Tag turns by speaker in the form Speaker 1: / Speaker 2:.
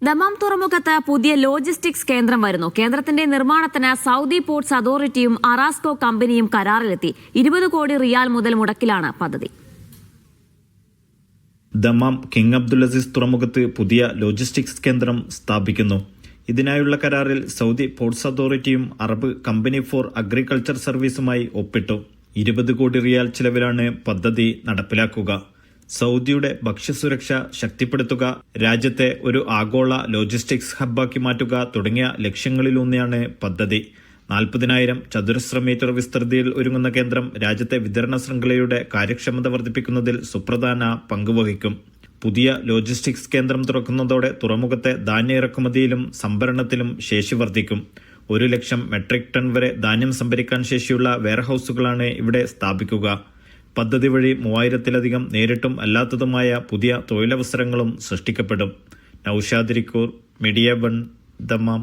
Speaker 1: Dammam തുറമുഖത്ത് പുതിയ logistics കേന്ദ്രം വരുന്നു. കേന്ദ്രത്തിന്റെ നിർമ്മാണത്തിന് സൗദി പോർട്സ് അതോറിറ്റിയും അറാസ്കോ കമ്പനിയും കരാറിലെത്തി. 20 കോടി റിയാൽ മുതൽ മുടക്കിലാണ് പദ്ധതി.
Speaker 2: ദമാം കിങ് അബ്ദുൽ അസീസ് തുറമുഖത്ത് പുതിയ ലോജിസ്റ്റിക്സ് കേന്ദ്രം സ്ഥാപിക്കുന്നു. ഇതിനായുള്ള കരാറിൽ സൗദി പോർട്സ് അതോറിറ്റിയും അറബ് കമ്പനി ഫോർ അഗ്രികൾച്ചർ സർവീസുമായി ഒപ്പിട്ടു. 20 കോടി റിയാൽ ചിലവിലാണ് പദ്ധതി നടപ്പിലാക്കുക. സൗദിയുടെ ഭക്ഷ്യസുരക്ഷ ശക്തിപ്പെടുത്തുക, രാജ്യത്തെ ഒരു ആഗോള ലോജിസ്റ്റിക്സ് ഹബ്ബാക്കി മാറ്റുക തുടങ്ങിയ ലക്ഷ്യങ്ങളിലൂന്നിയാണ് പദ്ധതി. 40,000 ചതുരശ്ര മീറ്റർ വിസ്തൃതിയിൽ ഒരുങ്ങുന്ന കേന്ദ്രം രാജ്യത്തെ വിതരണ ശൃംഖലയുടെ കാര്യക്ഷമത വർദ്ധിപ്പിക്കുന്നതിൽ സുപ്രധാന പങ്കുവഹിക്കും. പുതിയ ലോജിസ്റ്റിക്സ് കേന്ദ്രം തുറക്കുന്നതോടെ തുറമുഖത്തെ ധാന്യ ഇറക്കുമതിയിലും സംഭരണത്തിലും ശേഷി വർദ്ധിക്കും. 1,00,000 മെട്രിക് ടൺ വരെ ധാന്യം സംഭരിക്കാൻ ശേഷിയുള്ള വെയർഹൌസുകളാണ് ഇവിടെ സ്ഥാപിക്കുക. പദ്ധതി വഴി 3000-ലധികം നേരിട്ടും അല്ലാത്തതുമായ പുതിയ തൊഴിലവസരങ്ങളും സൃഷ്ടിക്കപ്പെടും. Naushad Irikkur, media 1, Dammam.